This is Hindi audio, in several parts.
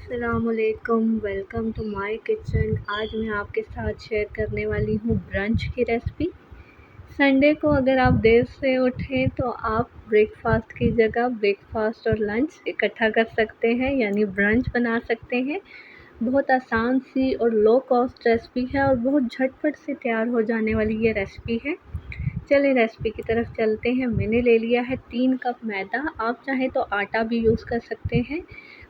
अस्सलामुअलैकुम, वेलकम टू माय किचन। आज मैं आपके साथ शेयर करने वाली हूँ ब्रंच की रेसिपी। संडे को अगर आप देर से उठें तो आप ब्रेकफास्ट की जगह ब्रेकफास्ट और लंच इकट्ठा कर सकते हैं, यानी ब्रंच बना सकते हैं। बहुत आसान सी और लो कॉस्ट रेसिपी है और बहुत झटपट से तैयार हो जाने वाली ये रेसिपी है। चलिए रेसिपी की तरफ चलते हैं। मैंने ले लिया है 3 कप मैदा। आप चाहें तो आटा भी यूज़ कर सकते हैं।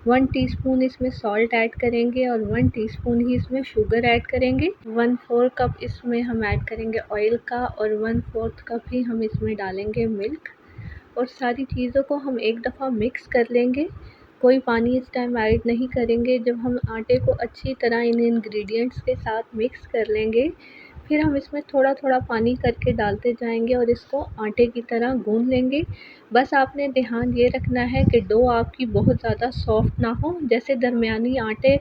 1 टीस्पून इसमें सॉल्ट ऐड करेंगे और 1 टीस्पून ही इसमें शुगर ऐड करेंगे। 1/4 कप इसमें हम ऐड करेंगे ऑयल का और 1/4 कप ही हम इसमें डालेंगे मिल्क। और सारी चीज़ों को हम एक दफ़ा मिक्स कर लेंगे। कोई पानी इस टाइम ऐड नहीं करेंगे। जब हम आटे को अच्छी तरह इन इंग्रेडिएंट्स के साथ मिक्स कर लेंगे, फिर हम इसमें थोड़ा थोड़ा पानी करके डालते जाएंगे और इसको आटे की तरह गूंद लेंगे। बस आपने ध्यान ये रखना है कि डो आपकी बहुत ज़्यादा सॉफ्ट ना हो, जैसे दरमियानी आटे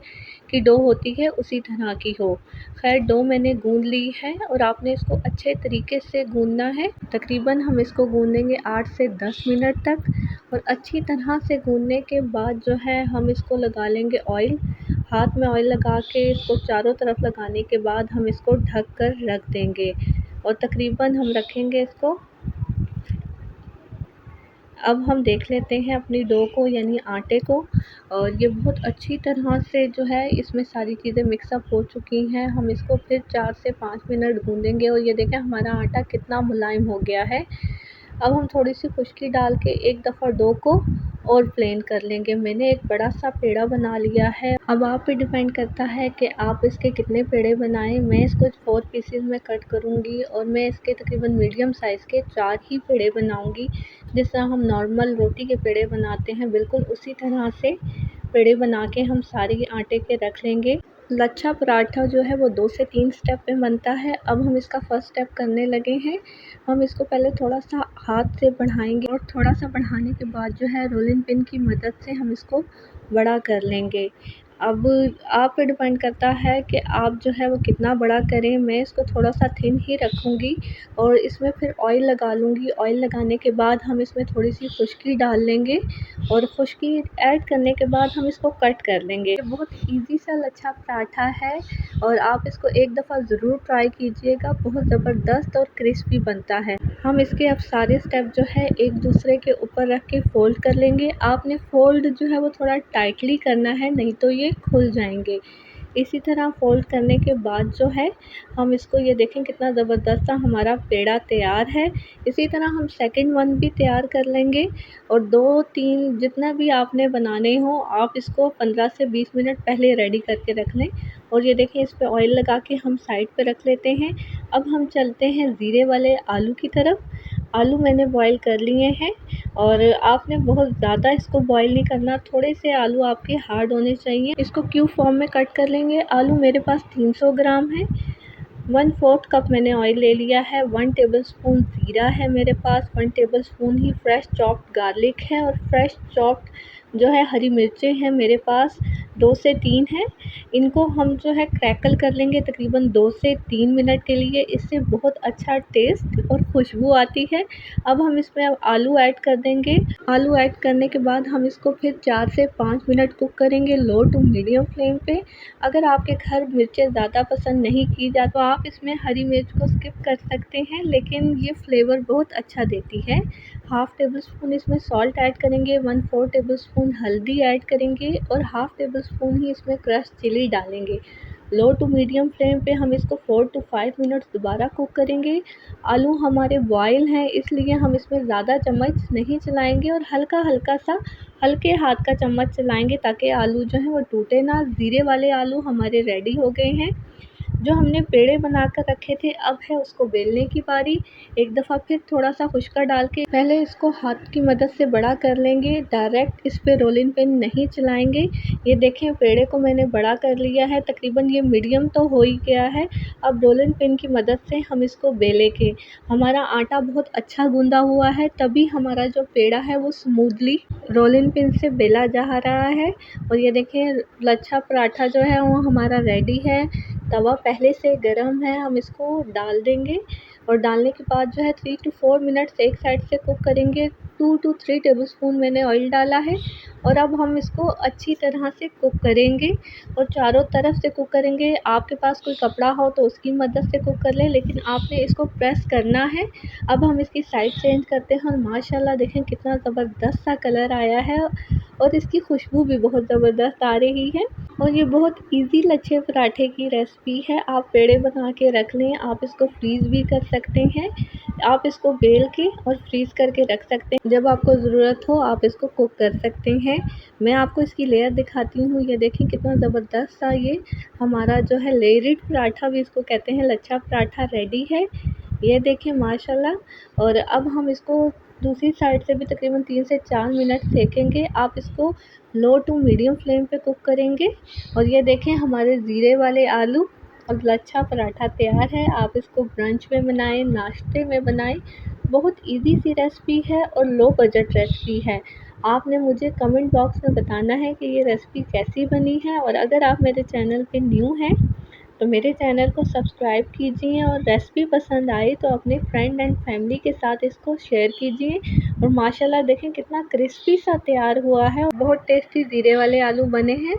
की डो होती है उसी तरह की हो। खैर, डो मैंने गूंद ली है और आपने इसको अच्छे तरीके से गूंदना है। तकरीबन हम इसको गूंदेंगे 8 से 10 मिनट तक। और अच्छी तरह से गूंदने के बाद जो है हम इसको लगा लेंगे ऑयल। हाथ में ऑयल लगा के इसको चारों तरफ लगाने के बाद हम इसको ढक कर रख देंगे और तकरीबन हम रखेंगे इसको। अब हम देख लेते हैं अपनी डो को, यानी आटे को, और ये बहुत अच्छी तरह से जो है इसमें सारी चीज़ें मिक्सअप हो चुकी हैं। हम इसको फिर 4 से 5 मिनट गूंदेंगे और ये देखें हमारा आटा कितना मुलायम हो गया है। अब हम थोड़ी सी खुशकी डाल के एक दफ़ा डो को और प्लेन कर लेंगे। मैंने एक बड़ा सा पेड़ा बना लिया है। अब आप पे डिपेंड करता है कि आप इसके कितने पेड़े बनाएं। मैं इसको 4 पीसेस में कट करूंगी और मैं इसके तकरीबन मीडियम साइज़ के 4 ही पेड़े बनाऊंगी। जिस तरह हम नॉर्मल रोटी के पेड़े बनाते हैं, बिल्कुल उसी तरह से पेड़े बना के हम सारे आटे के रख लेंगे। लच्छा पराठा जो है वो 2 से 3 स्टेप में बनता है। अब हम इसका फर्स्ट स्टेप करने लगे हैं। हम इसको पहले थोड़ा सा हाथ से बढ़ाएंगे और थोड़ा सा बढ़ाने के बाद जो है रोलिंग पिन की मदद से हम इसको बड़ा कर लेंगे। अब आप पे डिपेंड करता है कि आप जो है वो कितना बड़ा करें। मैं इसको थोड़ा सा थिन ही रखूँगी और इसमें फिर ऑयल लगा लूँगी। ऑयल लगाने के बाद हम इसमें थोड़ी सी खुशकी डाल लेंगे और खुशकी ऐड करने के बाद हम इसको कट कर लेंगे। ये बहुत इजी सा लच्छा पराठा है और आप इसको एक दफ़ा ज़रूर ट्राई कीजिएगा। बहुत ज़बरदस्त और क्रिस्पी बनता है। हम इसके अब सारे स्टेप जो है एक दूसरे के ऊपर रख के फ़ोल्ड कर लेंगे। आपने फ़ोल्ड जो है वो थोड़ा टाइटली करना है, नहीं तो ये खुल जाएंगे। इसी तरह फ़ोल्ड करने के बाद जो है हम इसको, ये देखें कितना ज़बरदस्त सा हमारा पेड़ा तैयार है। इसी तरह हम सेकंड वन भी तैयार कर लेंगे और 2-3 जितना भी आपने बनाने हो आप इसको 15 से 20 मिनट पहले रेडी करके रख लें। और ये देखें इस पे ऑयल लगा के हम साइड पे रख लेते हैं। अब हम चलते हैं ज़ीरे वाले आलू की तरफ। आलू मैंने बॉईल कर लिए हैं और आपने बहुत ज़्यादा इसको बॉईल नहीं करना, थोड़े से आलू आपके हार्ड होने चाहिए। इसको क्यूब फॉर्म में कट कर लेंगे। आलू मेरे पास 300 ग्राम है। 1/4 कप मैंने ऑयल ले लिया है। 1 टेबलस्पून ज़ीरा है मेरे पास। 1 टेबलस्पून ही फ्रेश चॉप्ड गार्लिक है और फ्रेश चॉप्ड जो है हरी मिर्चें हैं मेरे पास, 2 से 3 हैं। इनको हम जो है क्रैकल कर लेंगे तकरीबन 2 से 3 मिनट के लिए। इससे बहुत अच्छा टेस्ट और खुशबू आती है। अब हम इसमें अब आलू ऐड कर देंगे। आलू ऐड करने के बाद हम इसको फिर 4 से 5 मिनट कुक करेंगे लो टू मीडियम फ्लेम पे। अगर आपके घर मिर्चें ज़्यादा पसंद नहीं की जाती तो आप इसमें हरी मिर्च को स्किप कर सकते हैं, लेकिन ये फ्लेवर बहुत अच्छा देती है। हाफ़ टेबल स्पून इसमें सॉल्ट ऐड करेंगे, 1/4 टेबल स्पून हल्दी ऐड करेंगे और हाफ़ टेबल स्पून ही इसमें क्रश चिली डालेंगे। लो टू मीडियम फ्लेम पे हम इसको 4 टू 5 मिनट्स दोबारा कुक करेंगे। आलू हमारे बॉयल हैं, इसलिए हम इसमें ज़्यादा चम्मच नहीं चलाएंगे और हल्का हल्का सा हल्के हाथ का चम्मच चलाएंगे ताकि आलू जो है वो टूटे ना। ज़ीरे वाले आलू हमारे रेडी हो गए हैं। जो हमने पेड़े बनाकर रखे थे, अब है उसको बेलने की बारी। एक दफ़ा फिर थोड़ा सा खुशका डाल के पहले इसको हाथ की मदद से बड़ा कर लेंगे। डायरेक्ट इस पे रोलिंग पिन नहीं चलाएंगे। ये देखें पेड़े को मैंने बड़ा कर लिया है, तकरीबन ये मीडियम तो हो ही गया है। अब रोलिंग पिन की मदद से हम इसको बेलेंगे। हमारा आटा बहुत अच्छा गूंदा हुआ है, तभी हमारा जो पेड़ा है वो स्मूथली रोलिंग पिन से बेला जा रहा है। और ये देखें लच्छा पराठा जो है वो हमारा रेडी है। तवा पहले से गरम है, हम इसको डाल देंगे और डालने के बाद जो है 3 टू 4 मिनट्स एक साइड से कुक करेंगे। 2 टू 3 टेबलस्पून मैंने ऑयल डाला है और अब हम इसको अच्छी तरह से कुक करेंगे और चारों तरफ से कुक करेंगे। आपके पास कोई कपड़ा हो तो उसकी मदद से कुक कर लें, लेकिन आपने इसको प्रेस करना है। अब हम इसकी साइड चेंज करते हैं और माशाल्लाह देखें कितना ज़बरदस्त सा कलर आया है और इसकी खुशबू भी बहुत ज़बरदस्त आ रही है। और ये बहुत इजी लच्छे पराठे की रेसिपी है। आप पेड़े बना के रख लें, आप इसको फ्रीज़ भी कर सकते हैं। आप इसको बेल के और फ्रीज़ करके रख सकते हैं। जब आपको ज़रूरत हो आप इसको कुक कर सकते हैं। मैं आपको इसकी लेयर दिखाती हूँ। ये देखिए कितना ज़बरदस्त सा ये हमारा जो है लेयर्ड पराठा भी इसको कहते हैं, लच्छा पराठा रेडी है। ये देखिए माशाल्लाह। और अब हम इसको दूसरी साइड से भी तकरीबन 3 से 4 मिनट सेकेंगे। आप इसको लो टू मीडियम फ्लेम पे कुक करेंगे। और ये देखें हमारे ज़ीरे वाले आलू और लच्छा पराठा तैयार है। आप इसको ब्रंच में बनाएं, नाश्ते में बनाएं। बहुत इजी सी रेसिपी है और लो बजट रेसिपी है। आपने मुझे कमेंट बॉक्स में बताना है कि ये रेसिपी कैसी बनी है। और अगर आप मेरे चैनल पे न्यू हैं तो मेरे चैनल को सब्सक्राइब कीजिए और रेसिपी पसंद आए तो अपने फ्रेंड एंड फैमिली के साथ इसको शेयर कीजिए। और माशाल्लाह देखें कितना क्रिस्पी सा तैयार हुआ है और बहुत टेस्टी ज़ीरे वाले आलू बने हैं।